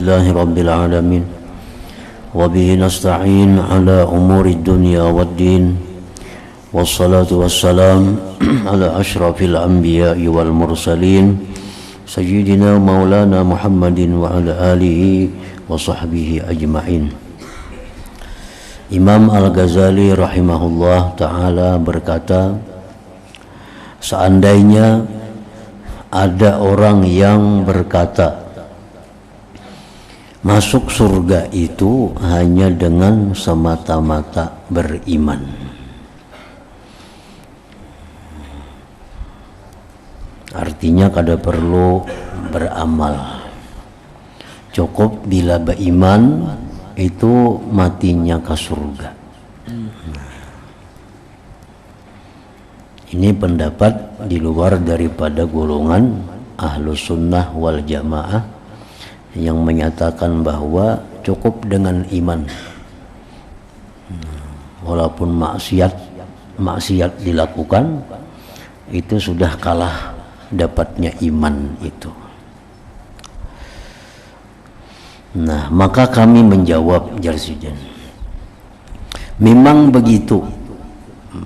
لله رب العالمين وبه نستعين على أمور الدنيا والدين والصلاة والسلام على أشرف الأنبياء والمرسلين سيدنا مولانا محمد وعلى آله وصحبه أجمعين. Imam Al-Ghazali rahimahullah ta'ala berkata, seandainya ada orang yang berkata masuk surga itu hanya dengan semata-mata beriman, artinya kada perlu beramal, cukup bila beriman itu matinya ke surga. Ini pendapat di luar daripada golongan Ahlus Sunnah wal Jamaah yang menyatakan bahwa cukup dengan iman, walaupun maksiat dilakukan itu sudah kalah dapatnya iman itu. Nah, maka kami menjawab Jarsiden, memang begitu,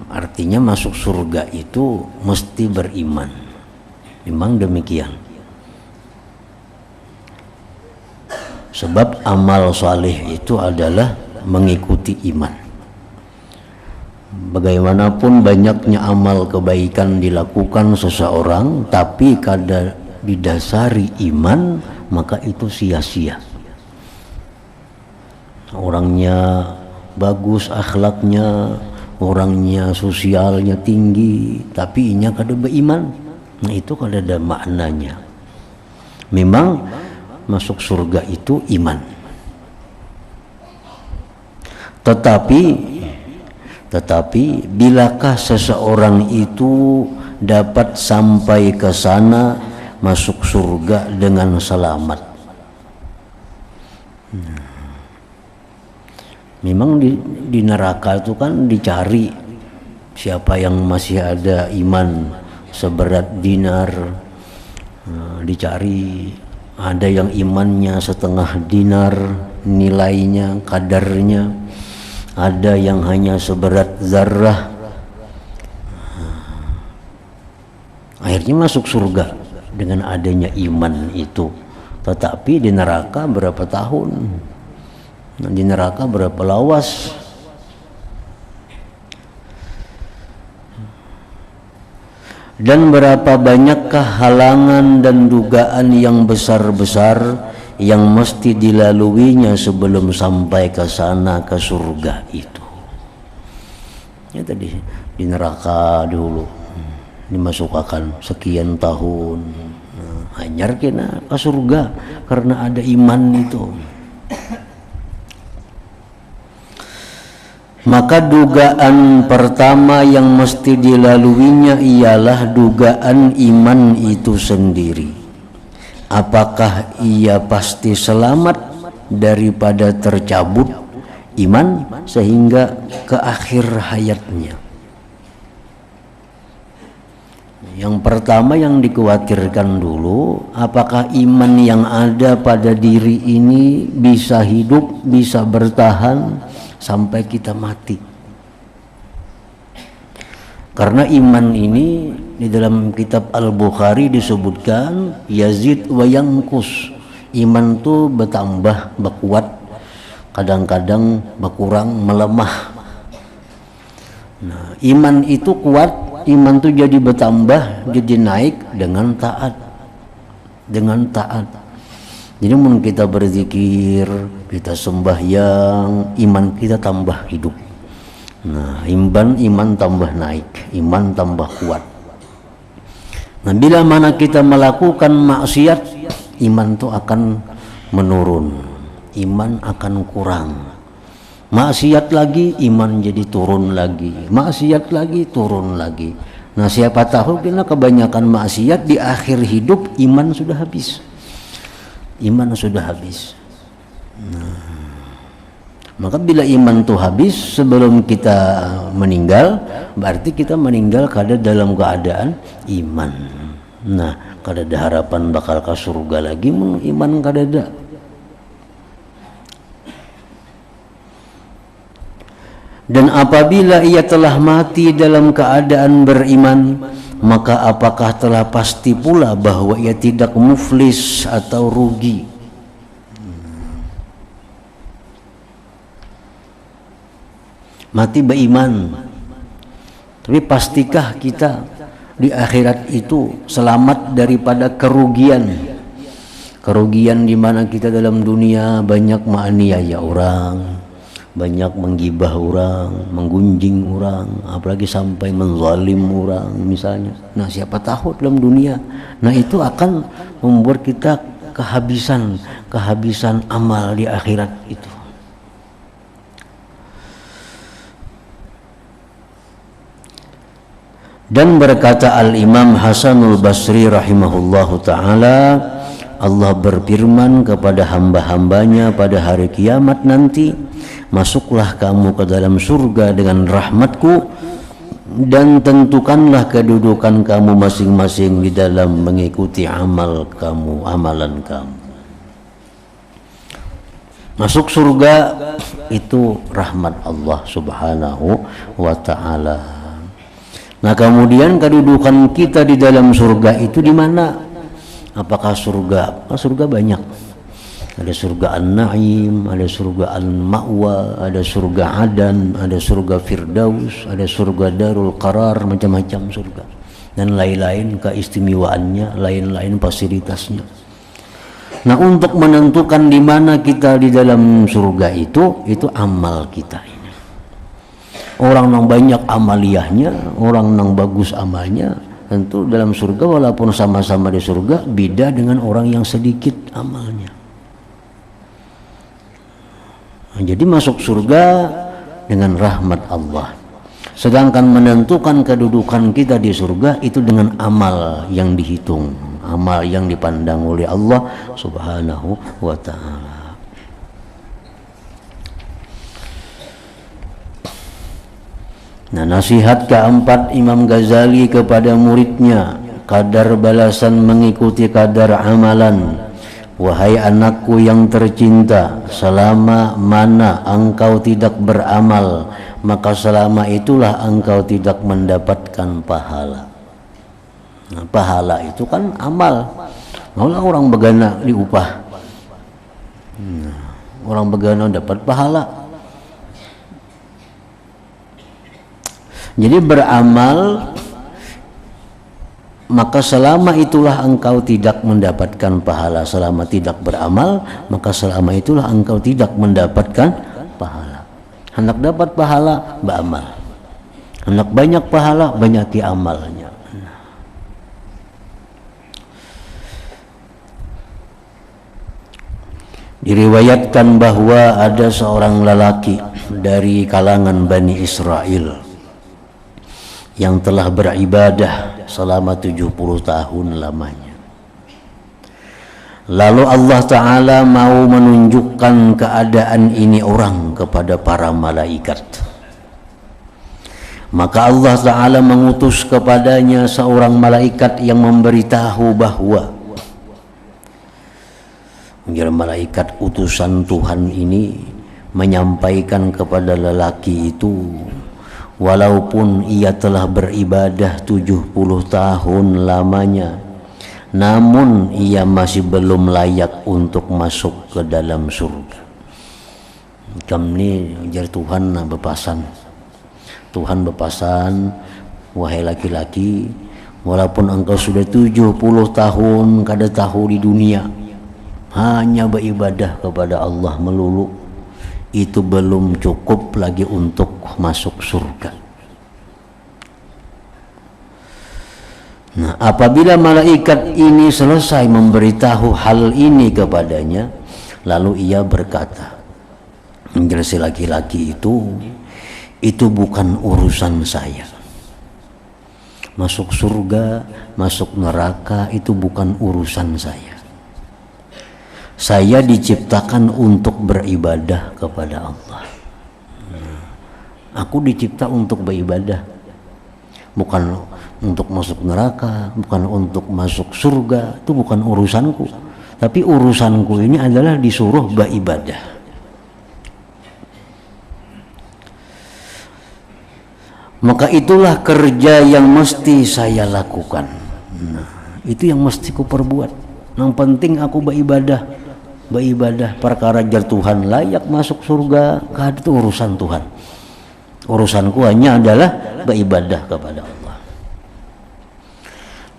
artinya masuk surga itu mesti beriman, memang demikian. Sebab amal saleh itu adalah mengikuti iman. Bagaimanapun banyaknya amal kebaikan dilakukan seseorang, tapi kada didasari iman, maka itu sia-sia. Orangnya bagus akhlaknya, orangnya sosialnya tinggi, tapi inya kada beriman, nah itu kada ada maknanya. Memang masuk surga itu iman, tetapi bilakah seseorang itu dapat sampai ke sana masuk surga dengan selamat? Memang di neraka itu kan dicari siapa yang masih ada iman seberat dinar, dicari. Ada yang imannya setengah dinar nilainya, kadarnya, ada yang hanya seberat zarrah. Akhirnya masuk surga dengan adanya iman itu. Tetapi di neraka berapa tahun, di neraka berapa lawas. Dan berapa banyakkah halangan dan dugaan yang besar-besar yang mesti dilaluinya sebelum sampai ke sana, ke surga itu. Ya tadi di neraka dulu dimasukkan sekian tahun, hanyar kena ke surga karena ada iman itu. Maka dugaan pertama yang mesti dilaluinya ialah dugaan iman itu sendiri. Apakah ia pasti selamat daripada tercabut iman sehingga ke akhir hayatnya? Yang pertama yang dikhawatirkan dulu, apakah iman yang ada pada diri ini bisa hidup, bisa bertahan sampai kita mati. Karena iman ini di dalam kitab Al-Bukhari disebutkan yazid wa yanqus. Iman itu bertambah, berkuat, kadang-kadang berkurang, melemah. Nah, iman itu kuat, iman itu jadi bertambah, jadi naik dengan taat. Dengan taat. Jadi mun kita berzikir, kita sembahyang, iman kita tambah hidup. Nah, iman tambah naik, iman tambah kuat. Nah, bila mana kita melakukan maksiat, iman itu akan menurun, iman akan kurang. Maksiat lagi, iman jadi turun lagi, maksiat lagi, turun lagi. Nah, siapa tahu bila kebanyakan maksiat di akhir hidup iman sudah habis. Iman sudah habis. Nah, maka bila iman itu habis sebelum kita meninggal, berarti kita meninggal kada dalam keadaan iman. Nah, kada ada harapan bakal ke surga lagi, iman kada ada. Dan apabila ia telah mati dalam keadaan beriman, maka apakah telah pasti pula bahwa ia tidak muflis atau rugi? Mati beriman, tapi pastikah kita di akhirat itu selamat daripada kerugian? Kerugian di mana kita dalam dunia banyak menganiaya orang, banyak menggibah orang, menggunjing orang, apalagi sampai menzalim orang misalnya. Nah, siapa tahu dalam dunia, nah itu akan membuat kita kehabisan amal di akhirat itu. Dan berkata Al-Imam Hasanul Basri rahimahullahu ta'ala, Allah berfirman kepada hamba-hambanya pada hari kiamat nanti, masuklah kamu ke dalam surga dengan rahmatku, dan tentukanlah kedudukan kamu masing-masing di dalam mengikuti amalan kamu. Masuk surga itu rahmat Allah subhanahu wa ta'ala. Nah, kemudian kedudukan kita di dalam surga itu di mana? Apakah surga? Surga banyak. Ada surga An-Na'im, ada surga Al-Ma'wa, ada surga Adan, ada surga Firdaus, ada surga Darul Qarar, macam-macam surga. Dan lain-lain keistimewaannya, lain-lain fasilitasnya. Nah, untuk menentukan di mana kita di dalam surga itu amal kita. Orang yang banyak amaliyahnya, orang yang bagus amalnya, tentu dalam surga walaupun sama-sama di surga, beda dengan orang yang sedikit amalnya. Nah, jadi masuk surga dengan rahmat Allah. Sedangkan menentukan kedudukan kita di surga itu dengan amal yang dihitung, amal yang dipandang oleh Allah subhanahu wa ta'ala. Nah, nasihat keempat Imam Ghazali kepada muridnya, kadar balasan mengikuti kadar amalan. Wahai anakku yang tercinta, selama mana engkau tidak beramal, maka selama itulah engkau tidak mendapatkan pahala. Nah, pahala itu kan amal. Maulah orang begana diupah. Nah, orang begana dapat pahala. Jadi beramal, maka selama itulah engkau tidak mendapatkan pahala. Selama tidak beramal, maka selama itulah engkau tidak mendapatkan pahala. Hendak dapat pahala, beramal. Hendak banyak pahala, banyaki amalnya. Diriwayatkan bahwa ada seorang lelaki dari kalangan Bani Israel yang telah beribadah selama 70 tahun lamanya. Lalu Allah Ta'ala mau menunjukkan keadaan ini orang kepada para malaikat. Maka Allah Ta'ala mengutus kepadanya seorang malaikat yang memberitahu bahwa malaikat utusan Tuhan ini menyampaikan kepada lelaki itu, walaupun ia telah beribadah 70 tahun lamanya, namun ia masih belum layak untuk masuk ke dalam surga. Kami jar Tuhan bepasan. Tuhan bepasan, wahai laki-laki, walaupun engkau sudah 70 tahun kada tahu di dunia, hanya beribadah kepada Allah melulu, itu belum cukup lagi untuk masuk surga. Nah, apabila malaikat ini selesai memberitahu hal ini kepadanya, lalu ia berkata, si laki-laki itu bukan urusan saya. Masuk surga, masuk neraka itu bukan urusan saya. Saya diciptakan untuk beribadah kepada Allah. Aku dicipta untuk beribadah, bukan untuk masuk neraka, bukan untuk masuk surga. Itu bukan urusanku. Tapi urusanku ini adalah disuruh beribadah. maka itulah kerja yang mesti saya lakukan. Nah, itu yang mesti ku perbuat. Yang penting aku beribadah perkara jar Tuhan layak masuk surga, itu urusan Tuhan. Urusanku hanya adalah beribadah kepada Allah.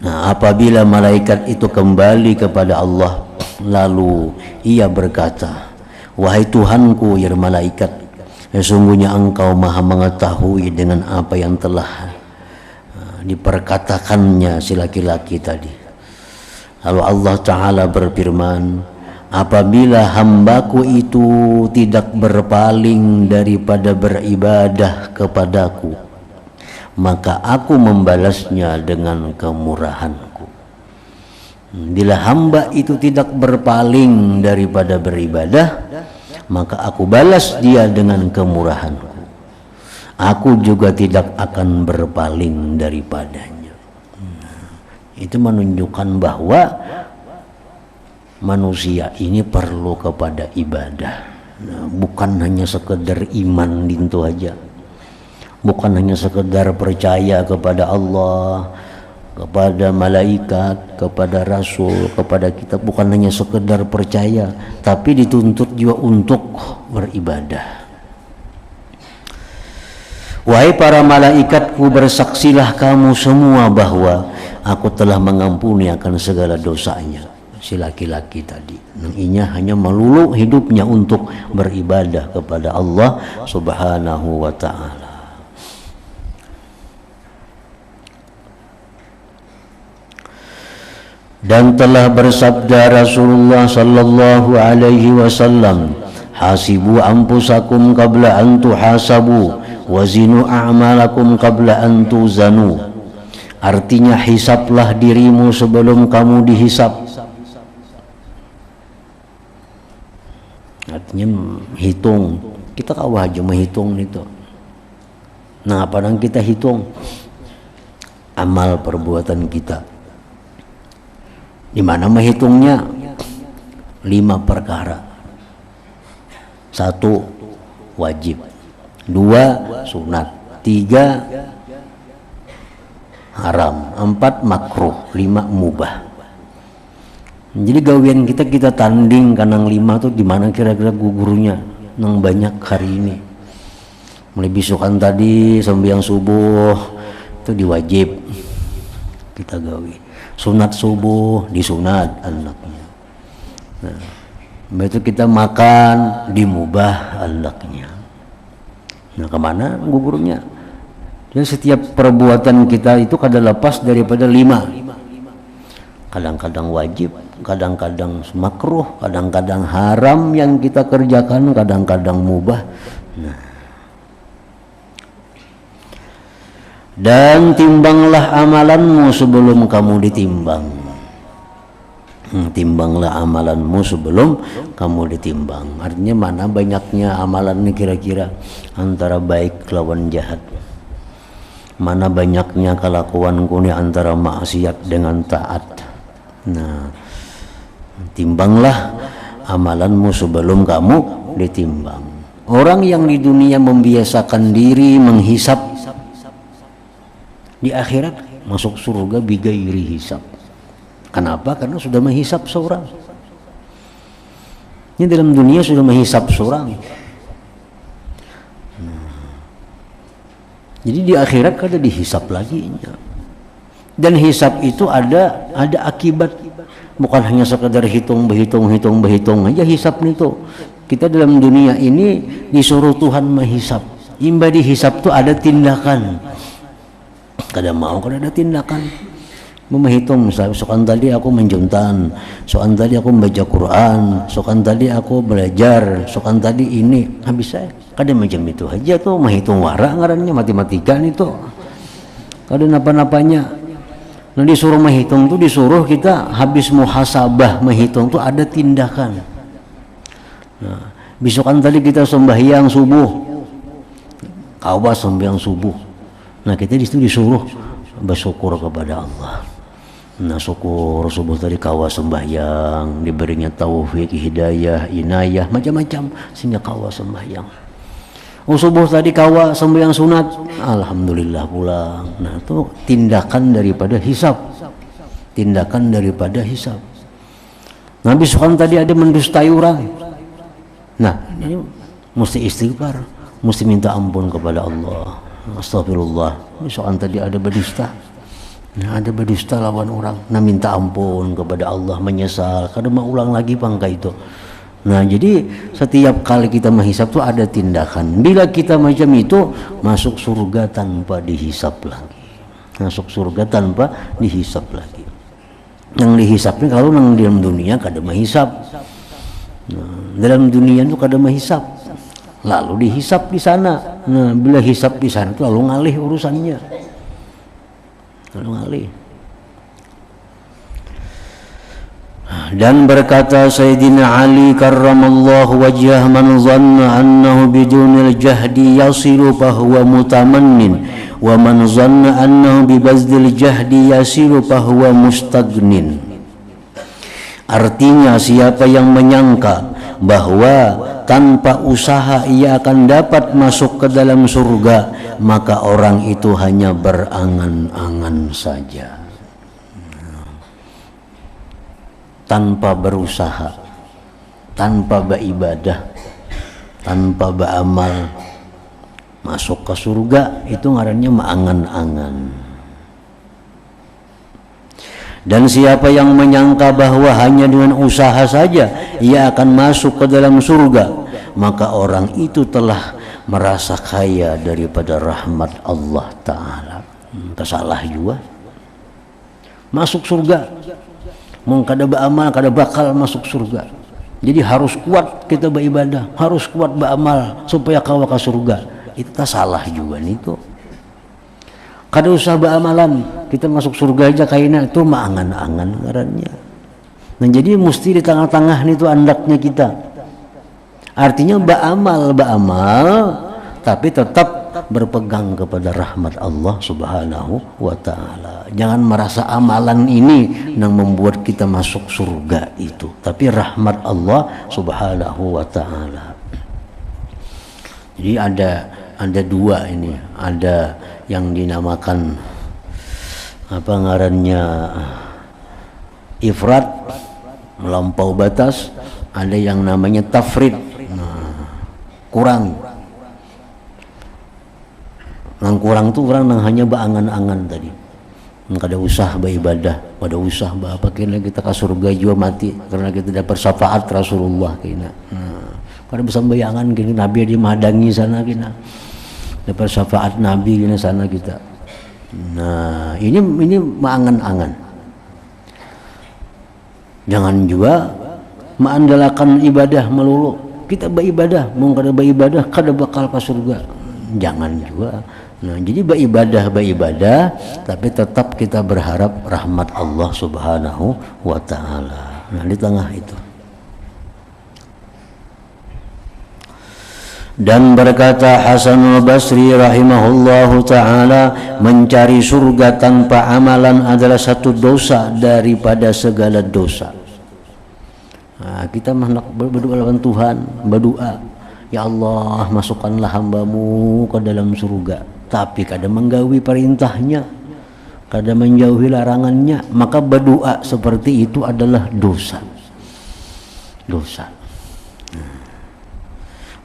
Nah, apabila malaikat itu kembali kepada Allah, lalu ia berkata, wahai Tuhanku, ya malaikat, sesungguhnya engkau maha mengetahui dengan apa yang telah diperkatakannya si laki-laki tadi. Lalu Allah Ta'ala berfirman, apabila hambaku itu tidak berpaling daripada beribadah kepadaku, maka aku membalasnya dengan kemurahanku. Bila hamba itu tidak berpaling daripada beribadah, maka aku balas dia dengan kemurahanku. Aku juga tidak akan berpaling daripadanya. Itu menunjukkan bahwa manusia ini perlu kepada ibadah. Nah, bukan hanya sekedar iman itu aja, bukan hanya sekedar percaya kepada Allah, kepada malaikat, kepada rasul, kepada kitab, bukan hanya sekedar percaya, tapi dituntut juga untuk beribadah. Wahai para malaikatku, bersaksilah kamu semua bahwa aku telah mengampuni akan segala dosanya si laki-laki tadi. Inya hanya melulu hidupnya untuk beribadah kepada Allah Subhanahu wa ta'ala. Dan telah bersabda Rasulullah sallallahu alaihi wasallam, hasibu anfusakum qabla an tuhasabu wazinu a'malakum qabla an tuzanu. Artinya, hisaplah dirimu sebelum kamu dihisap. Artinya hitung, kita kawah aja menghitung itu. Nah, apa yang kita hitung? Amal perbuatan kita. Di mana menghitungnya? 5 perkara. 1 wajib, 2 sunat, 3 haram, 4 makruh, 5 mubah. Jadi gawian kita tanding kanang 5 tuh di mana kira-kira gugurunya nang banyak hari ini. Mulai bisukan tadi sembahyang subuh itu diwajib kita gawi. Sunat subuh disunat anaknya. Nah, itu kita makan dimubah anaknya. Nah, kemana gugurunya? Jadi setiap perbuatan kita itu kada lepas daripada 5. Kadang-kadang wajib, kadang-kadang makruh, kadang-kadang haram yang kita kerjakan, kadang-kadang mubah. Nah. Dan timbanglah amalanmu sebelum kamu ditimbang. Timbanglah amalanmu sebelum kamu ditimbang. Artinya mana banyaknya amalan ini kira-kira antara baik lawan jahat. Mana banyaknya kelakuanku ini antara maksiat dengan taat. Nah, timbanglah amalanmu sebelum kamu ditimbang. Orang yang di dunia membiasakan diri menghisap, di akhirat masuk surga bigairi hisab. Kenapa? Karena sudah menghisap seorang. Ini dalam dunia sudah menghisap seorang. Jadi di akhirat kada dihisap lagi. Dan hisab itu ada akibat, bukan hanya sekedar hitung aja hisab itu. Kita dalam dunia ini disuruh Tuhan menghisap. Imba dihisap itu ada tindakan. Kada mau kada ada tindakan. Menghitung, misalnya sokan tadi aku menjuntan, sokan tadi aku membaca Quran, sokan tadi aku belajar, sokan tadi ini, habis saya kada macam itu aja tuh menghitung warak ngarannya matematika itu. Kada napa-napanya. Nah, disuruh menghitung tuh disuruh kita habis muhasabah menghitung tuh ada tindakan. Nah, besokan tadi kita sembahyang subuh, kawa sembahyang subuh. Nah, kita disitu disuruh bersyukur kepada Allah. Nah, syukur subuh tadi kawa sembahyang, diberinya taufik, hidayah, inayah, macam-macam sehingga kawa sembahyang. subuh tadi kawa sembahyang sunat, alhamdulillah pulang. Nah, itu tindakan daripada hisab. Tindakan daripada hisab. Nabi SAW tadi ada mendustai orang. Nah, ini mesti istighfar, mesti minta ampun kepada Allah. Astagfirullah. Soal tadi ada berdusta. Nah, ada berdusta lawan orang. Nah, minta ampun kepada Allah, menyesal. Kadang mau ulang lagi bangka itu. Nah, jadi setiap kali kita menghisap itu ada tindakan. Bila kita macam itu, masuk surga tanpa dihisap lagi. Masuk surga tanpa dihisap lagi. Yang dihisapnya kalau nang dalam dunia kada menghisap. Nah, dalam dunia itu kada menghisap. Lalu dihisap di sana. Nah, bila hisap di sana itu lalu ngalih urusannya. Lalu ngalih. Dan berkata Sayyidina Ali karramallahu wajhah, man zanna annahu bidunil jahdi yasilu fahuwa mutamannin wa man zanna annahu bibazdil jahdi yasilu fahuwa mustagnin. Artinya, siapa yang menyangka bahwa tanpa usaha ia akan dapat masuk ke dalam surga, maka orang itu hanya berangan-angan saja. Tanpa berusaha, tanpa beribadah, tanpa beramal, masuk ke surga itu ngarannya mengangan-angan. Dan siapa yang menyangka bahwa hanya dengan usaha saja ia akan masuk ke dalam surga, maka orang itu telah merasa kaya daripada rahmat Allah Ta'ala. Salah juga. Masuk surga, mau kada beramal kada bakal masuk surga. Jadi harus kuat kita beribadah, harus kuat beramal supaya kawa ke surga. Itu tak salah juga nih itu. Kada usah beramalan, kita masuk surga aja kayaknya itu maangan-angan ngarannya. Nah, jadi mesti di tengah-tengah nih itu andaknya kita. Artinya beramal tapi tetap berpegang kepada rahmat Allah Subhanahu wa Ta'ala. Jangan merasa amalan ini yang membuat kita masuk surga itu, tapi rahmat Allah Subhanahu wa Ta'ala. Jadi ada dua ini, ada yang dinamakan apa ngarannya ifrat, melampau batas, ada yang namanya tafrid, kurang. Nang kurang tuh orang nang hanya berangan-angan tadi. Kada usah beribadah, kada usah apa kena kita ke surga juga mati karena kita dapat syafaat Rasulullah kena. Kada bisa bayangan gini Nabi di madangi sana kena. Dapat syafaat Nabi kena sana kita. Nah, ini mengangan-angan. Jangan juga mengandalkan ibadah melulu. Kita beribadah, mau kada beribadah kada bakal ke surga. Jangan juga. Nah, jadi beribadah tapi tetap kita berharap rahmat Allah Subhanahu wa Ta'ala. Nah, di tengah itu. Dan berkata Hasanul Basri rahimahullahu ta'ala, mencari surga tanpa amalan adalah satu dosa daripada segala dosa. Nah, kita berdoa lawan Tuhan, berdoa, ya Allah masukkanlah hambamu ke dalam surga, tapi kada menggawi perintahnya, kada menjauhi larangannya, maka berdoa seperti itu adalah dosa.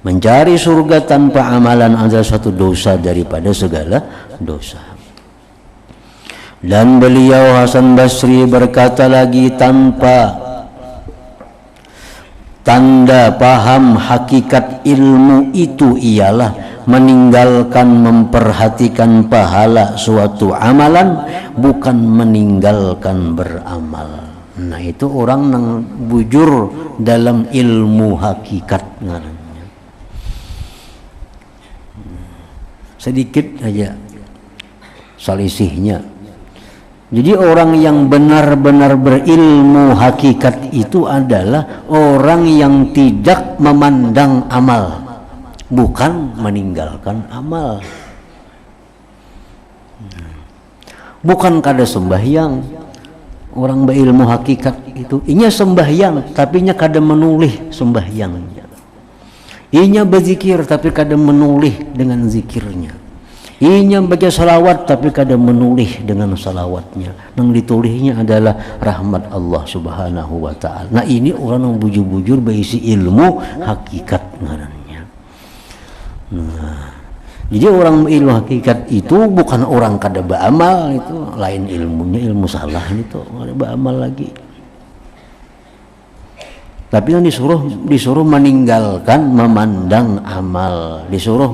Mencari surga tanpa amalan adalah satu dosa daripada segala dosa. Dan beliau Hasan Basri berkata lagi, tanpa tanda paham hakikat ilmu itu ialah meninggalkan memperhatikan pahala suatu amalan, bukan meninggalkan beramal. Nah, itu orang yang bujur dalam ilmu hakikat ngarannya. Sedikit aja selisihnya. Jadi orang yang benar-benar berilmu hakikat itu adalah orang yang tidak memandang amal, bukan meninggalkan amal. Bukan kada sembahyang. Orang berilmu hakikat itu inya sembahyang, tapi nya kada menulih sembahyangnya. Inya berzikir tapi kadang menulih dengan zikirnya. Inya baca salawat tapi kadang menulih dengan salawatnya. Yang ditulihnya adalah rahmat Allah Subhanahu wa taala. Nah, ini orang yang bujur-bujur berisi ilmu hakikat ngarannya. Nah, jadi orang ilmu hakikat itu bukan orang kada beramal, itu lain ilmunya, ilmu salah itu, kada beramal lagi. Tapi yang disuruh meninggalkan memandang amal, disuruh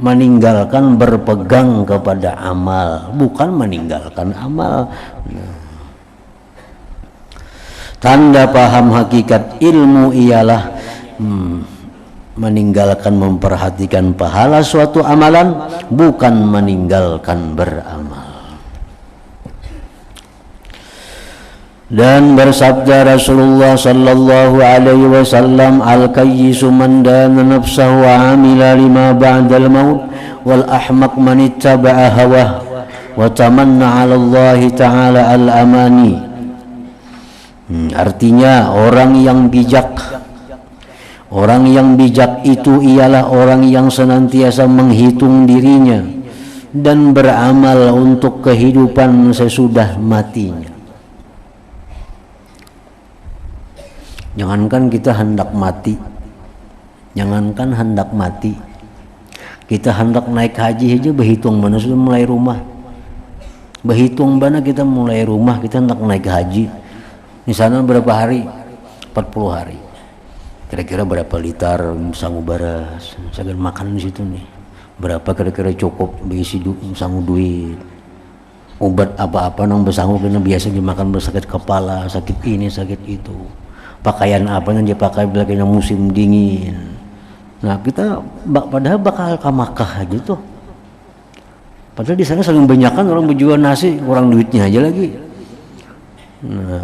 meninggalkan berpegang kepada amal, bukan meninggalkan amal. Tanda paham hakikat ilmu ialah meninggalkan memperhatikan pahala suatu amalan, bukan meninggalkan beramal. Dan bersabda Rasulullah sallallahu alaihi wasallam, al-kayyisu man dana nafsahu wa amila lima ba'dal maut, wal ahmaq man ittaba'a hawah wa tamanna 'ala Allah ta'ala al-amani. Artinya orang yang bijak itu ialah orang yang senantiasa menghitung dirinya dan beramal untuk kehidupan sesudah matinya. Jangankan kita hendak mati, kita hendak naik haji aja berhitung mana sudah mulai rumah, berhitung mana kita mulai rumah, kita hendak naik haji. Di sana berapa hari? 40 hari. Kira-kira berapa liter sanggup baras? Saya makan di situ nih. Berapa kira-kira cukup berisi sanggup duit? Obat apa-apa nang bersanggup kena biasa dimakan bersakit kepala, sakit ini, sakit itu. Pakaian apa yang dipakai bila kena musim dingin. Nah, kita padahal bakal ke Makkah aja tuh. Padahal di sana saling banyakan orang berjual nasi, kurang duitnya aja lagi. Nah,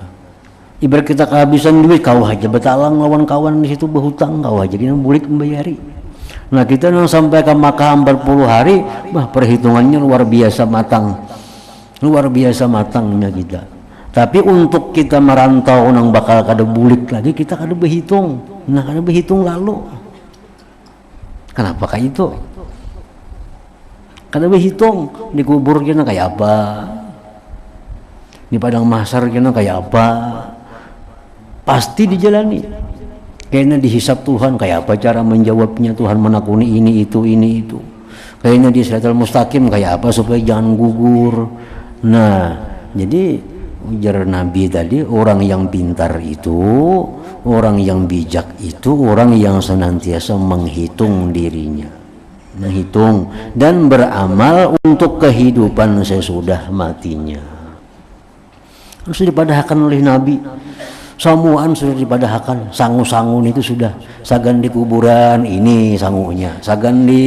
ibarat kita kehabisan duit, kau aja betalang lawan kawan di situ berhutang, kau aja kita bulik membayari. Nah, kita yang sampai ke Makkah 40 hari, perhitungannya luar biasa matangnya kita. Tapi untuk kita merantau nang bakal kada bulik lagi, kita kada berhitung. Nah, kada berhitung lalu. Kenapa kayak itu? Kada berhitung di kubur kita kayak apa? Di padang mahsyar kita kayak apa? Pasti dijalani. Kayaknya dihisap Tuhan kayak apa cara menjawabnya, Tuhan menakuni ini itu. Kayaknya di Siratal Mustaqim kayak apa supaya jangan gugur. Nah, jadi ujar Nabi tadi, orang yang pintar itu, orang yang bijak itu, orang yang senantiasa menghitung dirinya, menghitung dan beramal untuk kehidupan sesudah matinya. Sudah dipadahkan oleh Nabi, samuan sudah dipadahkan, sangu-sangun itu sudah, sagan di kuburan ini sangunya, sagan di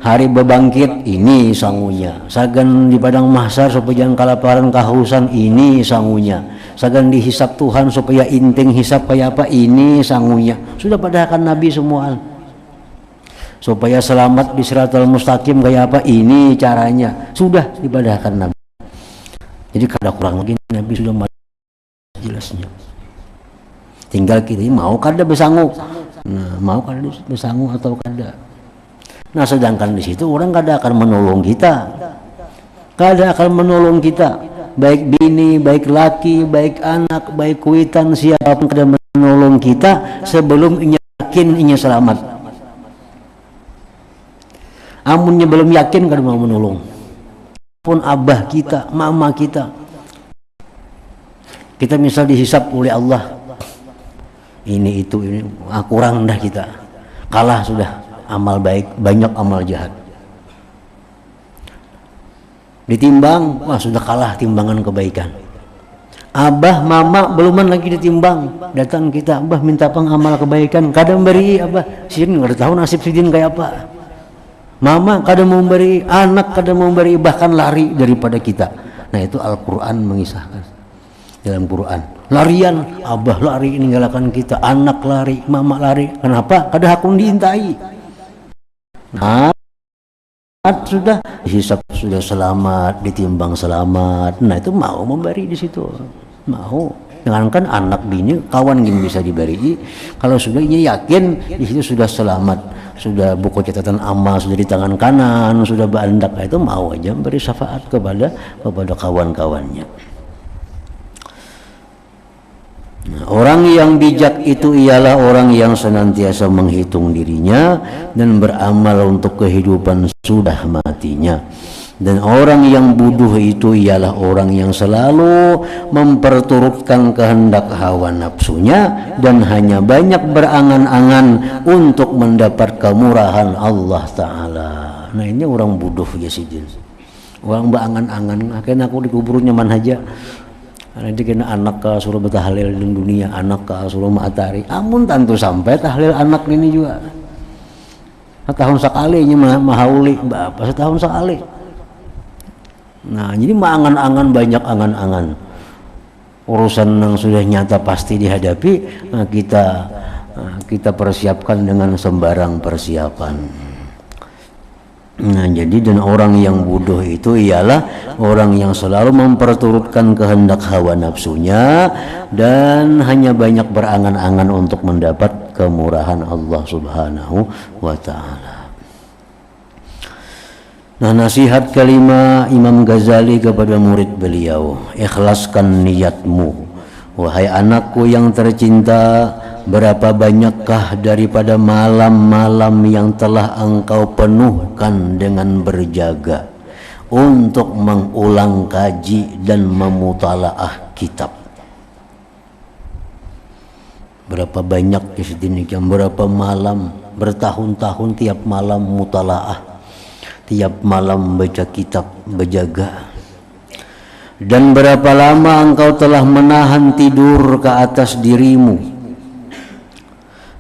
hari bebangkit ini sangunya, sagan di padang mahsyar supaya jangan kelaparan kehausan ini sangunya, sagan dihisap Tuhan supaya inting hisap kayak apa ini sangunya, sudah padahkan Nabi semua. Supaya selamat di Siratal Mustaqim kayak apa ini caranya, sudah dipadahkan Nabi. Jadi kada kurang lagi Nabi sudah jelasnya. Tinggal kita mau kada besangu. Nah, mau kada besangu atau kada. Nah, sedangkan di situ orang kada akan menolong kita, baik bini, baik laki, baik anak, baik kuitan, siapapun kada menolong kita sebelum yakin inya selamat. Amunnya belum yakin kada mau menolong. Pun abah kita, mama kita misal dihisap oleh Allah, ini kurang dah kita, kalah sudah. Amal baik, banyak amal jahat. Ditimbang, wah sudah kalah timbangan kebaikan. Abah, mama beluman lagi ditimbang. Datang kita, abah minta amal kebaikan, kadang beri abah. Sidin nggak tahu nasib sidin kayak apa. Mama kadang mau beri, anak kadang mau beri, bahkan lari daripada kita. Nah, itu Al-Quran mengisahkan. Dalam Quran, larian, abah lari meninggalkan kita, anak lari, mama lari. Kenapa? Kadang hakun diintai. Nah, sudah hisap sudah selamat, ditimbang selamat. Nah, itu mau memberi di situ, mau. Jangankan anak bini, kawan gini bisa diberi. Kalau sudah ia yakin di situ sudah selamat, sudah buku catatan amal sudah di tangan kanan, sudah bandak, itu mau aja beri syafaat kepada kawan-kawannya. Nah, orang yang bijak itu ialah orang yang senantiasa menghitung dirinya dan beramal untuk kehidupan sudah matinya. Dan orang yang bodoh itu ialah orang yang selalu memperturutkan kehendak hawa nafsunya dan hanya banyak berangan-angan untuk mendapat kemurahan Allah Ta'ala. Nah, ini orang bodoh ya sidin. Orang berangan-angan, akhirnya aku dikubur nyaman aja. Nanti kena anak ke suruh bertahlil di dunia, anak ke suruh matahari. Amun tentu sampai tahlil anak ini juga. Setahun sekali ini mahauli, bapak setahun sekali. Nah, jadi angan-angan, banyak angan-angan. Urusan yang sudah nyata pasti dihadapi, nah kita persiapkan dengan sembarang persiapan. Nah, jadi dan orang yang bodoh itu ialah orang yang selalu memperturutkan kehendak hawa nafsunya dan hanya banyak berangan-angan untuk mendapat kemurahan Allah Subhanahu wa Ta'ala. Nah, nasihat kelima Imam Ghazali kepada murid beliau, ikhlaskan niatmu wahai anakku yang tercinta. Berapa banyakkah daripada malam-malam yang telah engkau penuhkan dengan berjaga untuk mengulang kaji dan memutalaah kitab. Berapa banyak kesedihan, berapa malam, bertahun-tahun tiap malam mutalaah, tiap malam baca kitab, berjaga. Dan berapa lama engkau telah menahan tidur ke atas dirimu.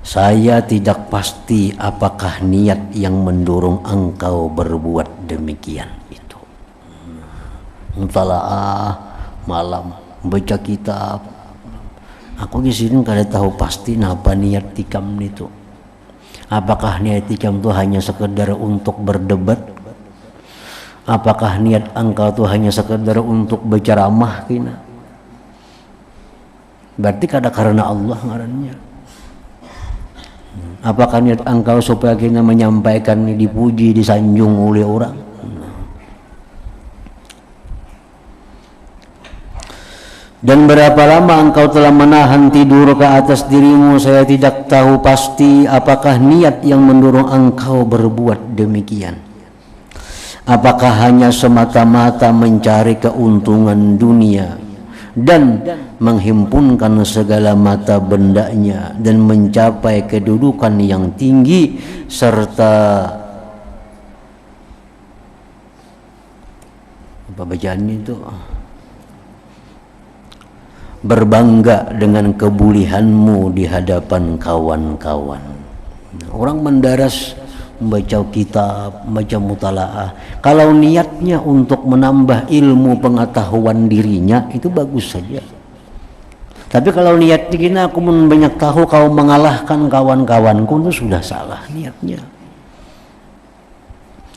Saya tidak pasti apakah niat yang mendorong engkau berbuat demikian itu. Mutalaah malam, baca kitab. Aku di sini kada tahu pasti napa niat tikam itu. Apakah niat tikam itu hanya sekedar untuk berdebat? Apakah niat engkau itu hanya sekedar untuk berceramah kina? Berarti kada karena Allah ngarannya. Apakah niat engkau supaya kita menyampaikan, dipuji, disanjung oleh orang? Dan berapa lama engkau telah menahan tidur ke atas dirimu? Saya tidak tahu pasti apakah niat yang mendorong engkau berbuat demikian. Apakah hanya semata-mata mencari keuntungan dunia dan menghimpunkan segala mata bendanya dan mencapai kedudukan yang tinggi serta apa bacaannya itu, berbangga dengan kebulihanmu di hadapan kawan-kawan. Orang mendaras membaca kitab, membaca mutalaah, kalau niatnya untuk menambah ilmu pengetahuan dirinya itu bagus saja. Tapi kalau niat dikira aku banyak tahu kau mengalahkan kawan-kawanku, itu sudah salah niatnya.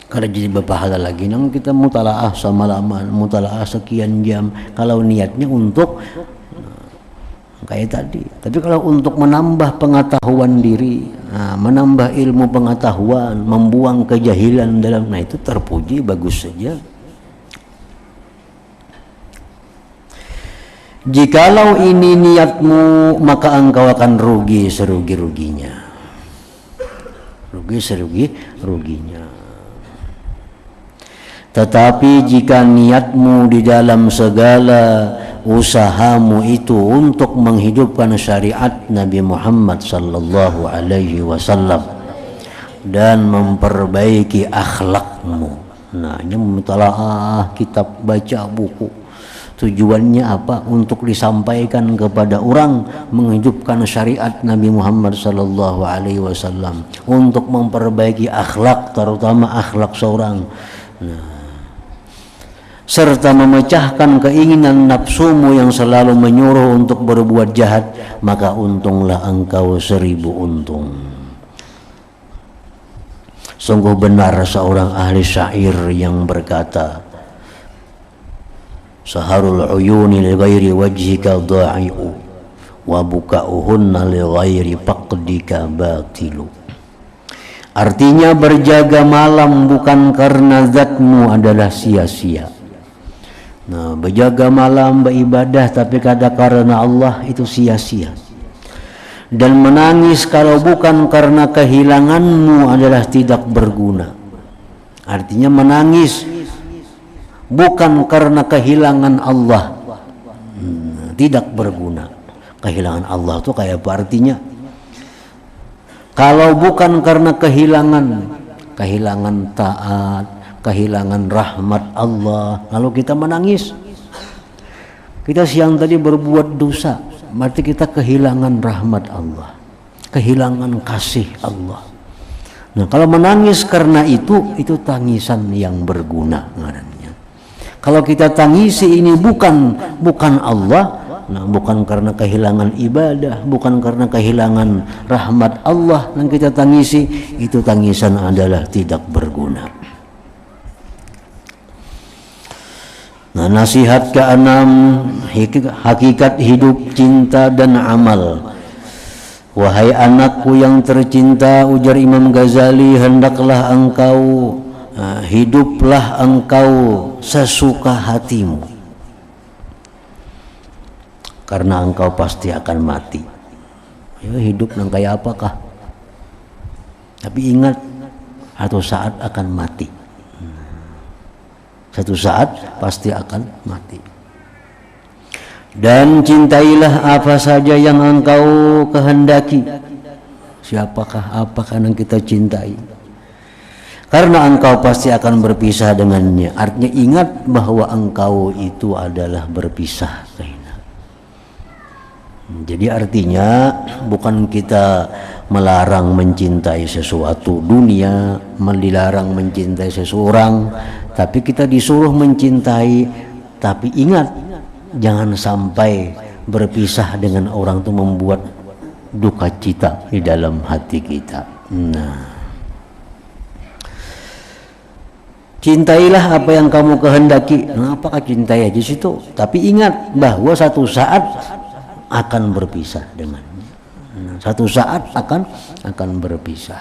Kalau jadi berpahala lagi nang kita mutalaah semalaman, mutalaah sekian jam, kalau niatnya untuk kayak tadi. Tapi kalau untuk menambah pengetahuan diri, menambah ilmu pengetahuan, membuang kejahilan dalam, nah itu terpuji, bagus saja. Jikalau ini niatmu, maka engkau akan rugi serugi-ruginya. Rugi serugi-ruginya. Tetapi jika niatmu di dalam segala usahamu itu untuk menghidupkan syariat Nabi Muhammad sallallahu alaihi wasallam dan memperbaiki akhlakmu, nah ini mutalaah kitab, baca buku, tujuannya apa? Untuk disampaikan kepada orang, menghidupkan syariat Nabi Muhammad sallallahu alaihi wasallam, untuk memperbaiki akhlak, terutama akhlak seorang, serta memecahkan keinginan nafsumu yang selalu menyuruh untuk berbuat jahat, maka untunglah engkau 1000 untung. Sungguh benar seorang ahli syair yang berkata, saharul uyuni li ghairi wajhika dha'i'u wa buka'uhunna li ghairi faqdika batilu. Artinya berjaga malam bukan karena zatmu adalah sia-sia. Nah, berjaga malam beribadah tapi kada karena Allah itu sia-sia. Dan menangis kalau bukan karena kehilanganmu adalah tidak berguna. Artinya menangis bukan karena kehilangan Allah, tidak berguna. Kehilangan Allah itu kayak apa artinya? Kalau bukan karena kehilangan taat, kehilangan rahmat Allah, lalu kita menangis. Kita siang tadi berbuat dosa, berarti kita kehilangan rahmat Allah, kehilangan kasih Allah. Nah, kalau menangis karena itu tangisan yang berguna. Kalau kita tangisi ini bukan Allah, nah, bukan karena kehilangan ibadah, bukan karena kehilangan rahmat Allah yang kita tangisi, itu tangisan adalah tidak berguna. Nah, nasihat ke-6, hakikat hidup, cinta dan amal. Wahai anakku yang tercinta, ujar Imam Ghazali, hendaklah engkau hiduplah engkau sesuka hatimu, karena engkau pasti akan mati. Ya, hidup nang kayak apakah? Tapi ingat, satu saat akan mati. Satu saat pasti akan mati. Dan cintailah apa saja yang engkau kehendaki. Siapakah, apakah yang kita cintai? Karena engkau pasti akan berpisah dengannya. Artinya ingat bahwa engkau itu adalah berpisah. Jadi artinya bukan kita melarang mencintai sesuatu dunia, dilarang mencintai seseorang, tapi kita disuruh mencintai. Tapi ingat, jangan sampai berpisah dengan orang itu membuat duka cita di dalam hati kita. Nah, cintailah apa yang kamu kehendaki. Nah, apakah cintai di situ? Tapi ingat bahwa satu saat akan berpisah dengannya. Satu saat akan berpisah.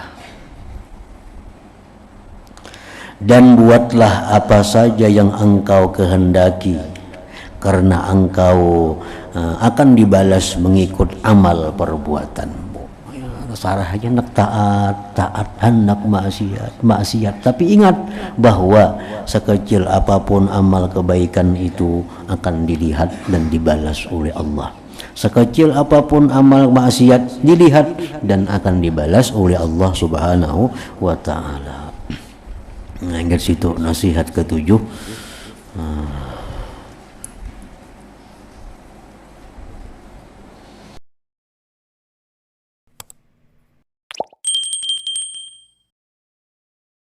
Dan buatlah apa saja yang engkau kehendaki, karena engkau akan dibalas mengikut amal perbuatanmu. Sarahnya nak taat, hendak maksiat. Tapi ingat bahwa sekecil apapun amal kebaikan itu akan dilihat dan dibalas oleh Allah. Sekecil apapun amal maksiat dilihat dan akan dibalas oleh Allah Subhanahu wa ta'ala. Nah, ingat situ nasihat ke-7.